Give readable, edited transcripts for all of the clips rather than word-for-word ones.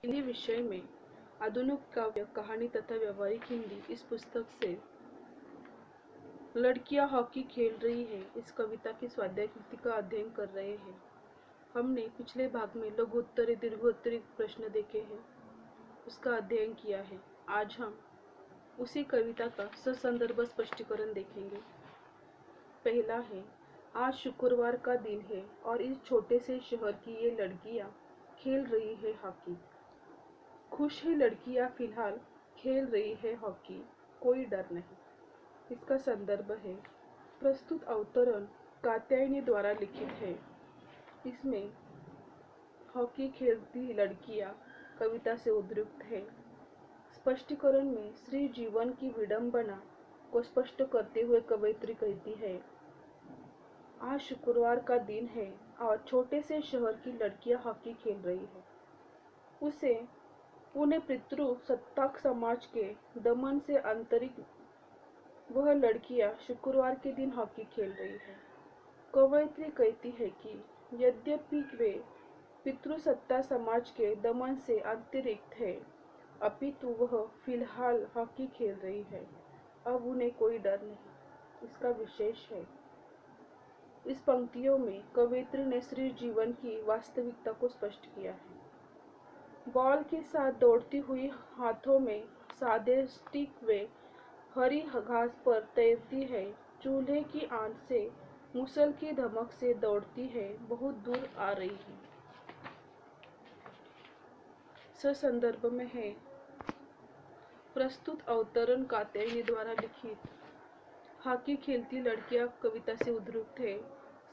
हिंदी विषय में आधुनिक काव्य कहानी तथा व्यवहारिक हिंदी इस पुस्तक से लड़कियां हॉकी खेल रही है इस कविता की स्वाध्याय कृति का अध्ययन कर रहे हैं। हमने पिछले भाग में लघुत्तरी दीर्घोत्तरी प्रश्न देखे हैं, उसका अध्ययन किया है। आज हम उसी कविता का ससंदर्भ स्पष्टीकरण देखेंगे। पहला है, आज शुक्रवार का दिन है और इस छोटे से शहर की ये लड़कियां खेल रही है हॉकी। खुश है लड़कियां फिलहाल खेल रही है हॉकी, कोई डर नहीं। इसका संदर्भ है प्रस्तुत अवतरण कात्यायनी द्वारा लिखित है। इसमें हॉकी खेलती लड़कियां कविता से उद्धृत है। स्पष्टीकरण में श्री जीवन की विडंबना को स्पष्ट करते हुए कवयित्री कहती है, आज शुक्रवार का दिन है और छोटे से शहर की लड़कियां हॉकी खेल रही है। उन्हें पितृ सत्ताक समाज के दमन से आंतरिक वह लड़कियां शुक्रवार के दिन हॉकी खेल रही है। कवयित्री कहती है कि यद्यपि वे पितृसत्ता समाज के दमन से अतिरिक्त है, अपितु वह फिलहाल हॉकी खेल रही है। अब उन्हें कोई डर नहीं। इसका विशेष है, इस पंक्तियों में कवयित्री ने श्री जीवन की वास्तविकता को स्पष्ट किया है। बॉल के साथ दौड़ती हुई हाथों में सादे स्टिक वे हरी घास पर तैरती है। चूल्हे की आंच से मुसल की धमक से दौड़ती है, बहुत दूर आ रही है। संदर्भ में है प्रस्तुत अवतरण कात्यायनी द्वारा लिखित हॉकी खेलती लड़कियां कविता से उद्धृत है।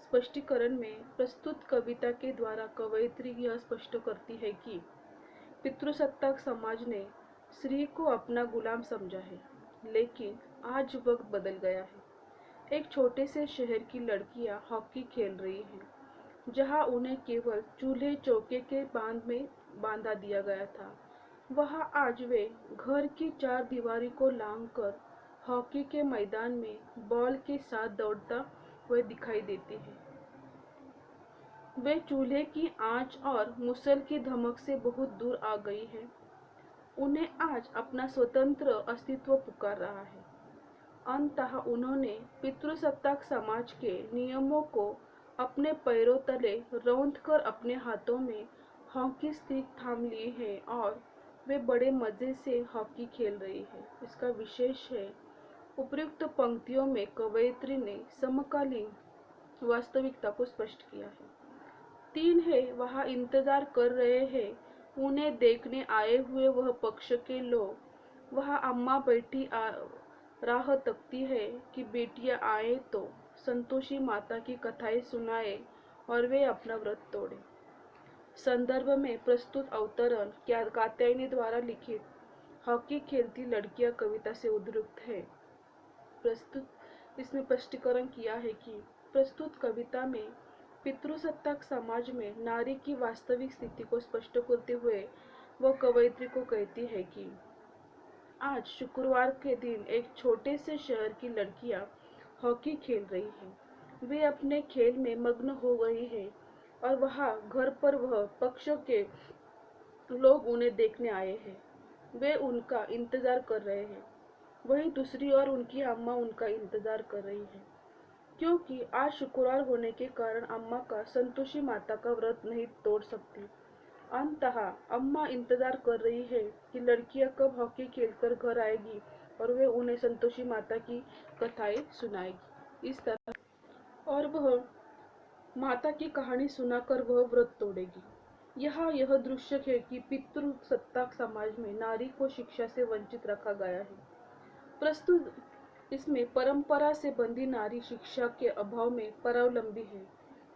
स्पष्टीकरण में प्रस्तुत कविता के द्वारा कवयित्री यह स्पष्ट करती है कि पितृसत्ताक समाज ने स्त्री को अपना गुलाम समझा है, लेकिन आज वक्त बदल गया है। एक छोटे से शहर की लड़कियां हॉकी खेल रही हैं, जहां उन्हें केवल चूल्हे चौके के बांध में बांधा दिया गया था, वहां आज वे घर की चार दीवारी को लांघकर हॉकी के मैदान में बॉल के साथ दौड़ता हुए दिखाई देती है। वे चूल्हे की आंच और मुसल की धमक से बहुत दूर आ गई है। उन्हें आज अपना स्वतंत्र अस्तित्व पुकार रहा है। अंततः उन्होंने पितृसत्ताक समाज के नियमों को अपने पैरों तले रौंदकर अपने हाथों में हॉकी स्टिक थाम ली है और वे बड़े मजे से हॉकी खेल रही है। इसका विशेष है, उपयुक्त पंक्तियों में कवयित्री ने समकालीन वास्तविकता को स्पष्ट किया है। तीन है, वहां इंतजार कर रहे हैं, उन्हें देखने आए हुए वह पक्ष के लोग। वहां अम्मा बैठी राह तकती है कि बेटियां आए तो संतोषी माता की कथाएं सुनाए और वे अपना व्रत तोड़े। संदर्भ में प्रस्तुत अवतरण कात्यायनी द्वारा लिखित हॉकी खेलती लड़कियां कविता से उद्धृत है। इसमें स्पष्टीकरण किया है कि प्रस्तुत कविता में पितृसत्ताक समाज में नारी की वास्तविक स्थिति को स्पष्ट करते हुए वह कवयित्री को कहती है कि आज शुक्रवार के दिन एक छोटे से शहर की लड़कियां हॉकी खेल रही हैं। वे अपने खेल में मग्न हो गई हैं और वहां घर पर वह पक्ष के लोग उन्हें देखने आए हैं। वे उनका इंतजार कर रहे हैं। वहीं दूसरी ओर उनकी अम्मा उनका इंतजार कर रही है, क्योंकि आज शुक्रवार होने के कारण अम्मा का संतोषी माता का व्रत नहीं तोड़ सकती। अंततः अम्मा इंतजार कर रही है कि लड़कियां कब हॉकी खेलकर घर आएगी और वे उन्हें संतोषी माता की कथाएं सुनाएगी। इस तरह और वह माता की कहानी सुनाकर वह व्रत तोड़ेगी। यहाँ यह दृश्य है कि पितृसत्ताक समाज में नारी को शिक्षा से वंचित रखा गया है। प्रस्तुत इसमें परंपरा से बंधी नारी शिक्षा के अभाव में परावलंबी है।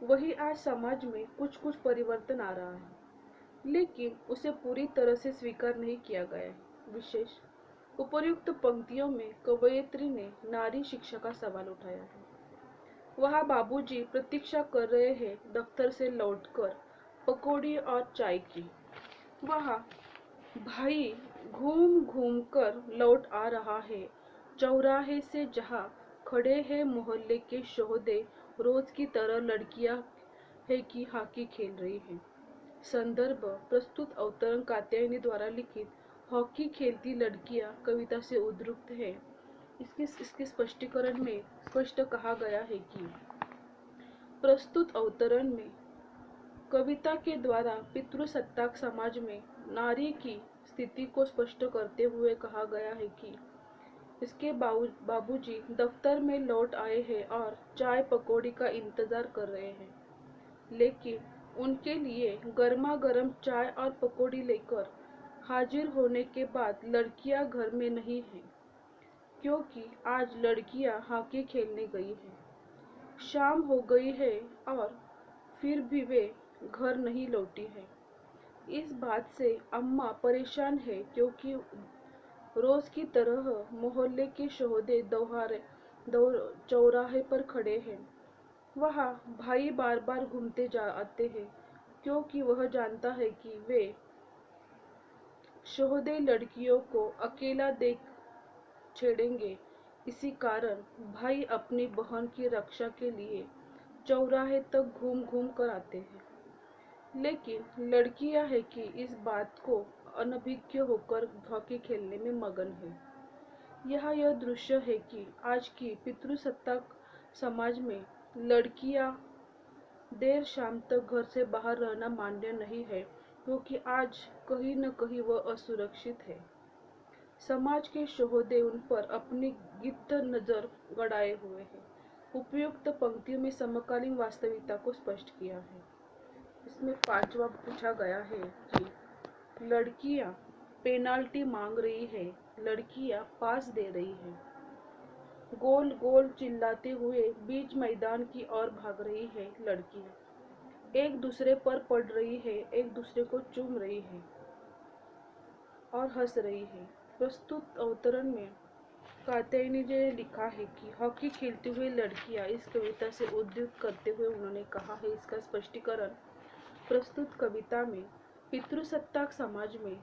वही आज समाज में कुछ परिवर्तन आ रहा है, लेकिन उसे पूरी तरह से स्वीकार नहीं किया गया है। विशेष उपर्युक्त पंक्तियों में कवयित्री ने नारी शिक्षा का सवाल उठाया है। वहाँ बाबूजी प्रतीक्षा कर रहे हैं दफ्तर से लौटकर पकौड़ी और चाय की। वहाँ भाई घूम घूम कर लौट आ रहा है चौराहे से, जहाँ खड़े हैं मोहल्ले के शोहदे। रोज की तरह लड़कियां है कि हॉकी खेल रही हैं। संदर्भ प्रस्तुत अवतरण कात्यायनी द्वारा लिखित हॉकी खेलती लड़कियां कविता से उद्धृत है। इसके स्पष्टीकरण में स्पष्ट कहा गया है कि प्रस्तुत अवतरण में कविता के द्वारा पितृसत्ताक समाज में नारी की स्थिति को स्पष्ट करते हुए कहा गया है कि इसके बाबूजी दफ्तर में लौट आए हैं और चाय पकौड़ी का इंतजार कर रहे हैं, लेकिन उनके लिए गर्मा गर्म चाय और पकौड़ी लेकर हाजिर होने के बाद लड़कियां घर में नहीं हैं, क्योंकि आज लड़कियां हॉकी खेलने गई हैं। शाम हो गई है और फिर भी वे घर नहीं लौटी है। इस बात से अम्मा परेशान है, क्योंकि रोज की तरह मोहल्ले के शोहदे चौराहे पर खड़े हैं। वहाँ भाई बार बार घूमते जा आते हैं, क्योंकि वह जानता है कि वे शोहदे लड़कियों को अकेला देख छेड़ेंगे। इसी कारण भाई अपनी बहन की रक्षा के लिए चौराहे तक घूम घूम कर आते हैं, लेकिन लड़की यह है कि इस बात को अनभिज्ञ होकर हॉकी खेलने में मगन है। यह दृश्य है कि आज की पितृसत्ताक समाज में लड़कियां देर शाम तक घर से बाहर रहना मान्य नहीं है, क्योंकि आज कहीं न कहीं वह असुरक्षित है। समाज के शोहदे उन पर अपनी गिद्ध नजर गड़ाए हुए हैं। उपयुक्त पंक्तियों में समकालीन वास्तविकता को स्पष्ट किया है। इसमें 5वां पूछा गया है कि लड़कियां पेनाल्टी मांग रही है, लड़कियां पास दे रही है। गोल गोल चिल्लाते हुए बीच मैदान की ओर भाग रही है लड़कियां। एक दूसरे पर पड़ रही है, एक दूसरे को चूम रही है और हंस रही है। प्रस्तुत अवतरण में कात्यायनी जी ने लिखा है कि हॉकी खेलती हुई लड़कियां इस कविता से उद्धृत करते हुए उन्होंने कहा है, इसका स्पष्टीकरण प्रस्तुत कविता में पितृसत्ताक समाज में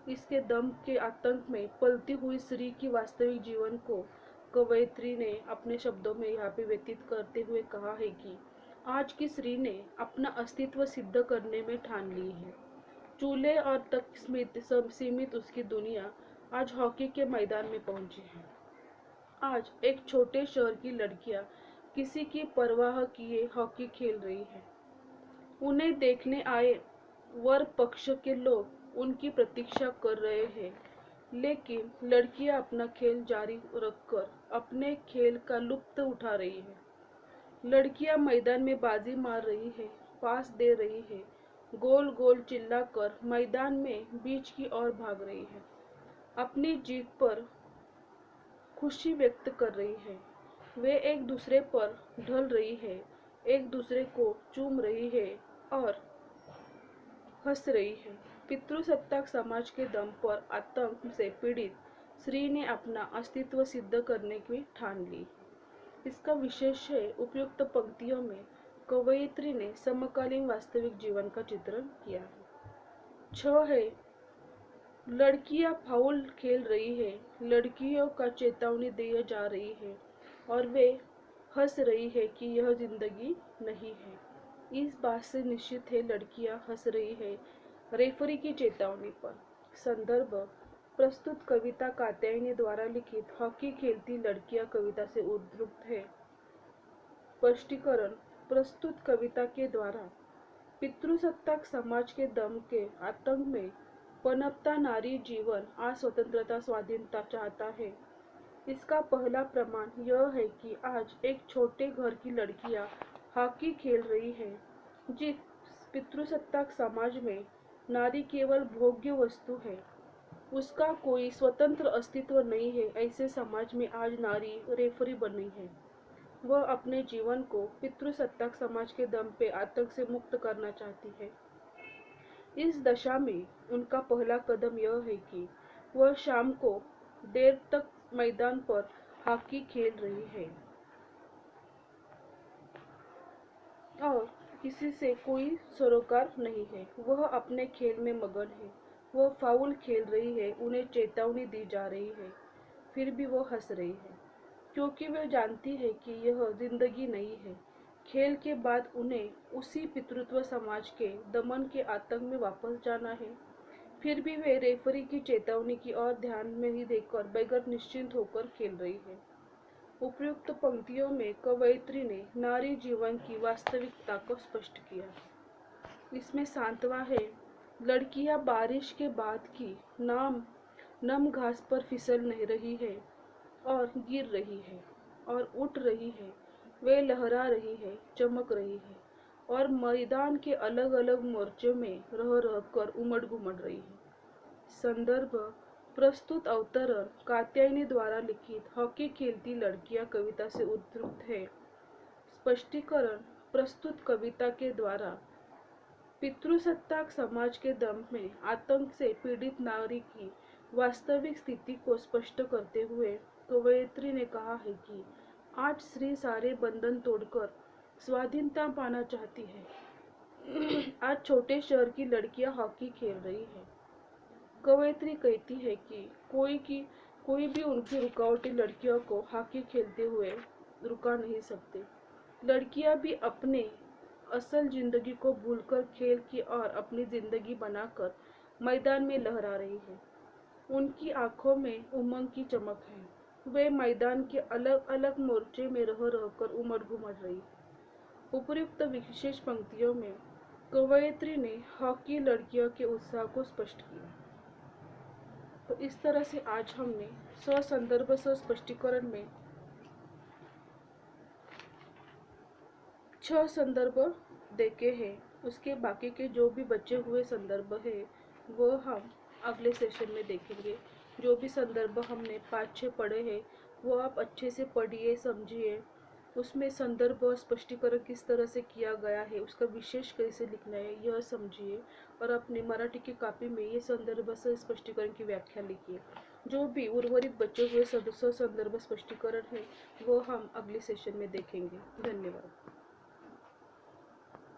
इसके दम के आतंक में पलती हुई स्त्री की वास्तविक जीवन को कवयित्री ने अपने शब्दों में यहाँ पे व्यतीत करते हुए कहा है कि आज की स्त्री ने अपना अस्तित्व सिद्ध करने में ठान ली है। चूल्हे और तक सीमित उसकी दुनिया आज हॉकी के मैदान में पहुंची है। आज एक छोटे शहर की लड़कियां किसी की परवाह किए हॉकी खेल रही है। उन्हें देखने आए वर पक्ष के लोग उनकी प्रतीक्षा कर रहे हैं, लेकिन लड़कियां अपना खेल जारी रखकर अपने खेल का लुत्फ उठा रही है। लड़कियां मैदान में बाजी मार रही है, पास दे रही है, गोल गोल चिल्लाकर मैदान में बीच की ओर भाग रही है, अपनी जीत पर खुशी व्यक्त कर रही है। वे एक दूसरे पर ढल रही है, एक दूसरे को चूम रही है और हंस रही है। पितृसत्ताक समाज के दम पर आतंक से पीड़ित स्त्री ने अपना अस्तित्व सिद्ध करने की ठान ली। इसका विशेष है उपयुक्त पंक्तियों में कवयित्री ने समकालीन वास्तविक जीवन का चित्रण किया है। 6 है लड़कियां फाउल खेल रही है, लड़कियों का चेतावनी दी जा रही है और वे हंस रही है कि यह जिंदगी नहीं है। इस बात से निश्चित है लड़कियां हंस रही है रेफरी की चेतावनी पर। संदर्भ प्रस्तुत कविता कात्यायनी द्वारा लिखित हॉकी खेलती लड़कियां कविता से उद्धृत है। स्पष्टीकरण प्रस्तुत कविता के द्वारा पितृसत्ताक समाज के दम के आतंक में पनपता नारी जीवन आज स्वतंत्रता स्वाधीनता चाहता है। इसका पहला प्रमाण यह है कि आज एक छोटे घर की लड़कियां हॉकी खेल रही है। जिस पितृसत्ताक समाज में नारी केवल भोग्य वस्तु है, उसका कोई स्वतंत्र अस्तित्व नहीं है, ऐसे समाज में आज नारी रेफरी बनी है। वह अपने जीवन को पितृसत्ताक समाज के दम पे आतंक से मुक्त करना चाहती है। इस दशा में उनका पहला कदम यह है कि वह शाम को देर तक मैदान पर हॉकी खेल रही है और किसी से कोई सरोकार नहीं है। वह अपने खेल में मगन है। वह फाउल खेल रही है, उन्हें चेतावनी दी जा रही है, फिर भी वह हंस रही है, क्योंकि वह जानती है कि यह जिंदगी नहीं है। खेल के बाद उन्हें उसी पितृत्व समाज के दमन के आतंक में वापस जाना है। फिर भी वे रेफरी की चेतावनी की ओर ध्यान में ही देखकर बगैर निश्चिंत होकर खेल रही है। उपयुक्त पंक्तियों में कवयित्री ने नारी जीवन की वास्तविकता को स्पष्ट किया। इसमें सांत्वना है, लड़कियां बारिश के बाद की नम घास पर फिसल नहीं रही है और गिर रही है और उठ रही है, वे लहरा रही है, चमक रही है और मैदान के अलग अलग मोर्चों में रह रह कर उमड़ घुमड़ रही है। संदर्भ प्रस्तुत अवतरण कात्यायनी द्वारा लिखित हॉकी खेलती लड़कियां कविता से उद्धृत है। स्पष्टीकरण प्रस्तुत कविता के द्वारा पितृसत्ताक समाज के दम में आतंक से पीड़ित नारी की वास्तविक स्थिति को स्पष्ट करते हुए कवयित्री ने कहा है कि आज स्त्री सारे बंधन तोड़कर स्वाधीनता पाना चाहती है। आज छोटे शहर की लड़कियां हॉकी खेल रही है। कवयित्री कहती है कि कोई भी उनकी रुकावटी लड़कियों को हॉकी खेलते हुए रुका नहीं सकते। लड़कियां भी अपने असल जिंदगी को भूलकर खेल की और अपनी जिंदगी बनाकर मैदान में लहरा रही है। उनकी आंखों में उमंग की चमक है। वे मैदान के अलग अलग मोर्चे में रह रहकर उमड़ घुमड़ रही है। उपयुक्त विशेष पंक्तियों में कवयित्री ने हॉकी लड़कियों के उत्साह को स्पष्ट किया। तो इस तरह से आज हमने स्वसंदर्भ स्पष्टीकरण में 6 संदर्भ देखे हैं। उसके बाकी के जो भी बचे हुए संदर्भ है वो हम अगले सेशन में देखेंगे। जो भी संदर्भ हमने 5-6 पढ़े हैं वो आप अच्छे से पढ़िए, समझिए। उसमें संदर्भ और स्पष्टीकरण किस तरह से किया गया है, उसका विशेष कैसे लिखना है यह समझिए और अपने मराठी की कॉपी में ये संदर्भ से स्पष्टीकरण की व्याख्या लिखिए। जो भी उर्वरित बचे हुए संदर्भ स्पष्टीकरण है वो हम अगले सेशन में देखेंगे। धन्यवाद।